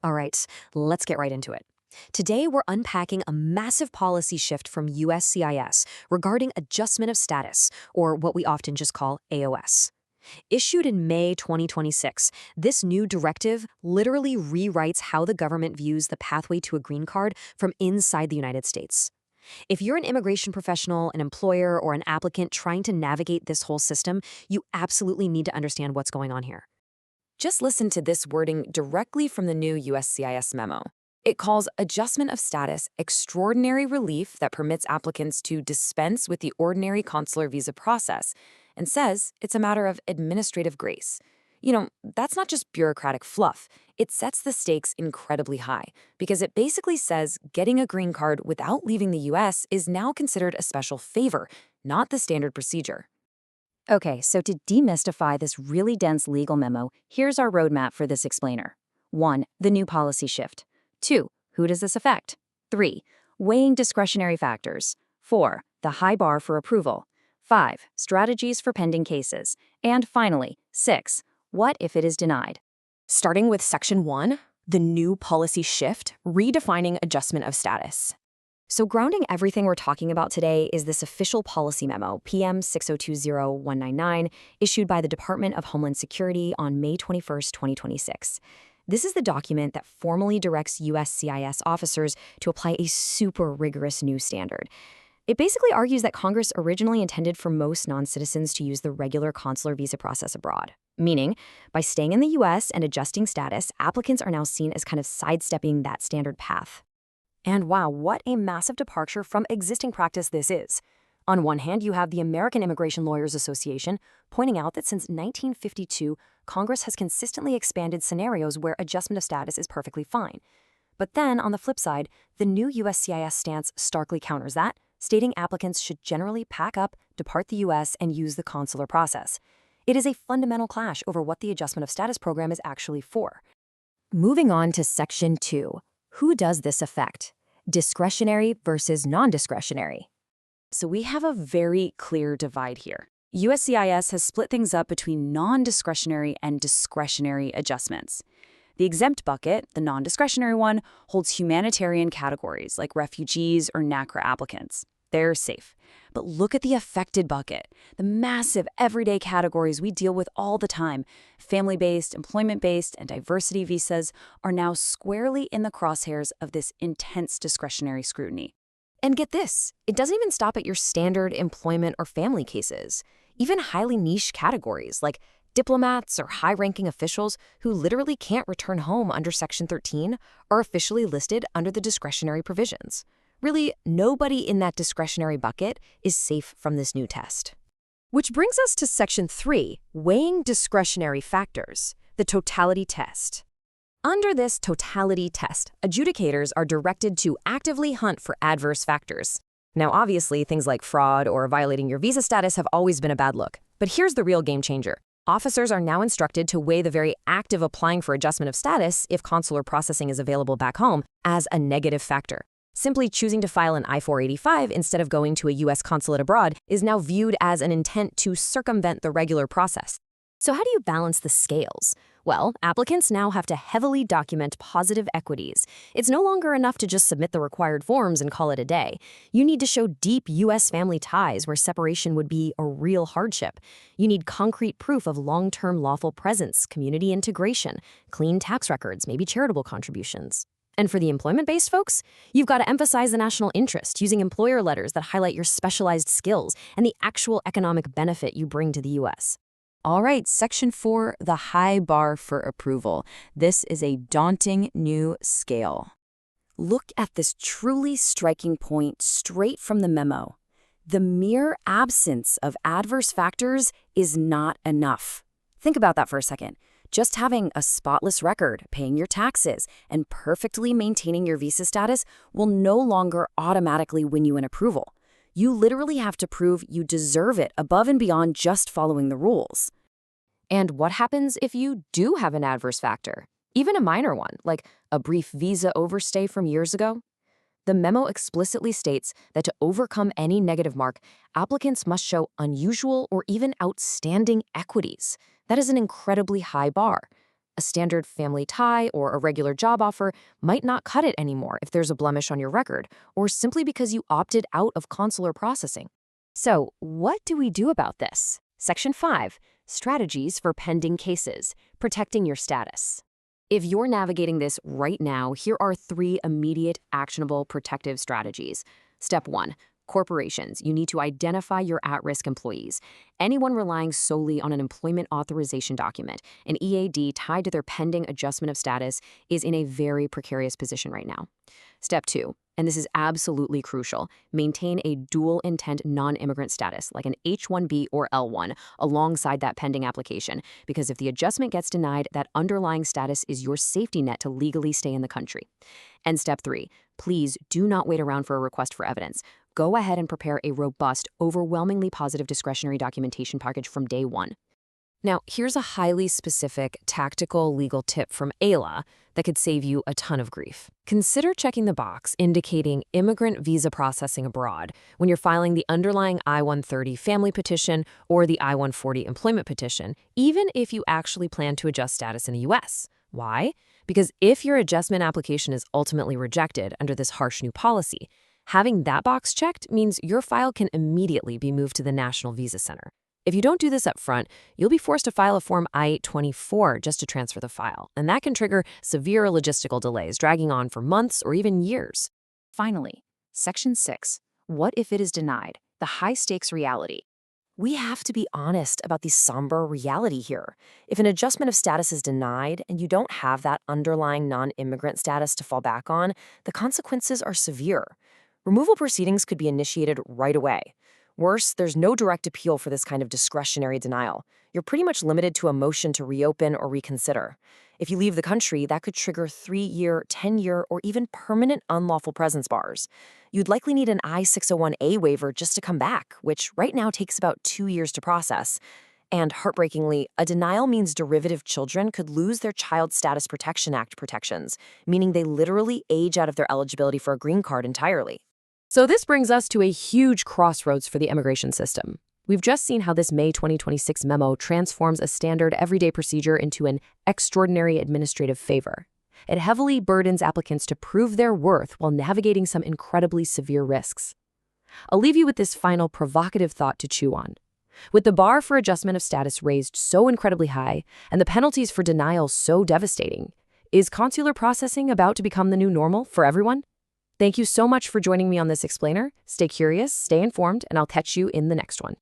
All right, let's get right into it. Today, we're unpacking a massive policy shift from USCIS regarding adjustment of status, or what we often just call AOS. Issued in May 2026, this new directive literally rewrites how the government views the pathway to a green card from inside the United States. If you're an immigration professional, an employer, or an applicant trying to navigate this whole system, you absolutely need to understand what's going on here. Just listen to this wording directly from the new USCIS memo. It calls adjustment of status extraordinary relief that permits applicants to dispense with the ordinary consular visa process and says it's a matter of administrative grace. That's not just bureaucratic fluff. It sets the stakes incredibly high because it basically says getting a green card without leaving the US is now considered a special favor, not the standard procedure. Okay, so to demystify this really dense legal memo, here's our roadmap for this explainer. 1. The new policy shift. 2. Who does this affect? 3. Weighing discretionary factors. 4. The high bar for approval. 5. Strategies for pending cases. And finally, 6. What if it is denied? Starting with Section 1, the new policy shift, redefining adjustment of status. So grounding everything we're talking about today is this official policy memo, PM 6020199, issued by the Department of Homeland Security on May 21, 2026. This is the document that formally directs USCIS officers to apply a super rigorous new standard. It basically argues that Congress originally intended for most non-citizens to use the regular consular visa process abroad. Meaning, by staying in the US and adjusting status, applicants are now seen as kind of sidestepping that standard path. And wow, what a massive departure from existing practice this is. On one hand, you have the American Immigration Lawyers Association pointing out that since 1952, Congress has consistently expanded scenarios where adjustment of status is perfectly fine. But then, on the flip side, the new USCIS stance starkly counters that, stating applicants should generally pack up, depart the US, and use the consular process. It is a fundamental clash over what the adjustment of status program is actually for. Moving on to Section 2. Who does this affect? Discretionary versus non-discretionary. So we have a very clear divide here. USCIS has split things up between non-discretionary and discretionary adjustments. The exempt bucket, the non-discretionary one, holds humanitarian categories like refugees or NACRA applicants. They're safe. But look at the affected bucket, the massive everyday categories we deal with all the time. Family-based, employment-based, and diversity visas are now squarely in the crosshairs of this intense discretionary scrutiny. And get this, it doesn't even stop at your standard employment or family cases. Even highly niche categories like diplomats or high-ranking officials who literally can't return home under Section 13 are officially listed under the discretionary provisions. Really, nobody in that discretionary bucket is safe from this new test. Which brings us to Section 3, weighing discretionary factors, the totality test. Under this totality test, adjudicators are directed to actively hunt for adverse factors. Now, obviously, things like fraud or violating your visa status have always been a bad look. But here's the real game changer. Officers are now instructed to weigh the very act of applying for adjustment of status, if consular processing is available back home, as a negative factor. Simply choosing to file an I-485 instead of going to a U.S. consulate abroad is now viewed as an intent to circumvent the regular process. So how do you balance the scales? Well, applicants now have to heavily document positive equities. It's no longer enough to just submit the required forms and call it a day. You need to show deep U.S. family ties where separation would be a real hardship. You need concrete proof of long-term lawful presence, community integration, clean tax records, maybe charitable contributions. And for the employment-based folks, you've got to emphasize the national interest using employer letters that highlight your specialized skills and the actual economic benefit you bring to the U.S. All right, Section 4, the high bar for approval. This is a daunting new scale. Look at this truly striking point straight from the memo. The mere absence of adverse factors is not enough. Think about that for a second. Just having a spotless record, paying your taxes, and perfectly maintaining your visa status will no longer automatically win you an approval. You literally have to prove you deserve it above and beyond just following the rules. And what happens if you do have an adverse factor? Even a minor one, like a brief visa overstay from years ago? The memo explicitly states that to overcome any negative mark, applicants must show unusual or even outstanding equities. That is an incredibly high bar. A standard family tie or a regular job offer might not cut it anymore if there's a blemish on your record, or simply because you opted out of consular processing. So, what do we do about this? Section 5, Strategies for Pending Cases, Protecting Your Status. If you're navigating this right now, here are 3 immediate, actionable protective strategies. Step 1. Corporations. You need to identify your at-risk employees. Anyone relying solely on an employment authorization document, an EAD tied to their pending adjustment of status, is in a very precarious position right now. Step 2, and this is absolutely crucial, maintain a dual intent non-immigrant status, like an H-1B or L-1, alongside that pending application, because if the adjustment gets denied, that underlying status is your safety net to legally stay in the country. And step 3, please do not wait around for a request for evidence. Go ahead and prepare a robust, overwhelmingly positive discretionary documentation package from day 1. Now, here's a highly specific, tactical legal tip from Ayla that could save you a ton of grief. Consider checking the box indicating immigrant visa processing abroad when you're filing the underlying I-130 family petition or the I-140 employment petition, even if you actually plan to adjust status in the U.S. Why? Because if your adjustment application is ultimately rejected under this harsh new policy, having that box checked means your file can immediately be moved to the National Visa Center. If you don't do this up front, you'll be forced to file a Form I-824 just to transfer the file, and that can trigger severe logistical delays, dragging on for months or even years. Finally, Section 6, What if it is denied? The high-stakes reality. We have to be honest about the somber reality here. If an adjustment of status is denied and you don't have that underlying non-immigrant status to fall back on, the consequences are severe. Removal proceedings could be initiated right away. Worse, there's no direct appeal for this kind of discretionary denial. You're pretty much limited to a motion to reopen or reconsider. If you leave the country, that could trigger 3-year, 10-year, or even permanent unlawful presence bars. You'd likely need an I-601A waiver just to come back, which right now takes about 2 years to process. And heartbreakingly, a denial means derivative children could lose their Child Status Protection Act protections, meaning they literally age out of their eligibility for a green card entirely. So this brings us to a huge crossroads for the immigration system. We've just seen how this May 2026 memo transforms a standard everyday procedure into an extraordinary administrative favor. It heavily burdens applicants to prove their worth while navigating some incredibly severe risks. I'll leave you with this final provocative thought to chew on. With the bar for adjustment of status raised so incredibly high and the penalties for denial so devastating, is consular processing about to become the new normal for everyone? Thank you so much for joining me on this explainer. Stay curious, stay informed, and I'll catch you in the next one.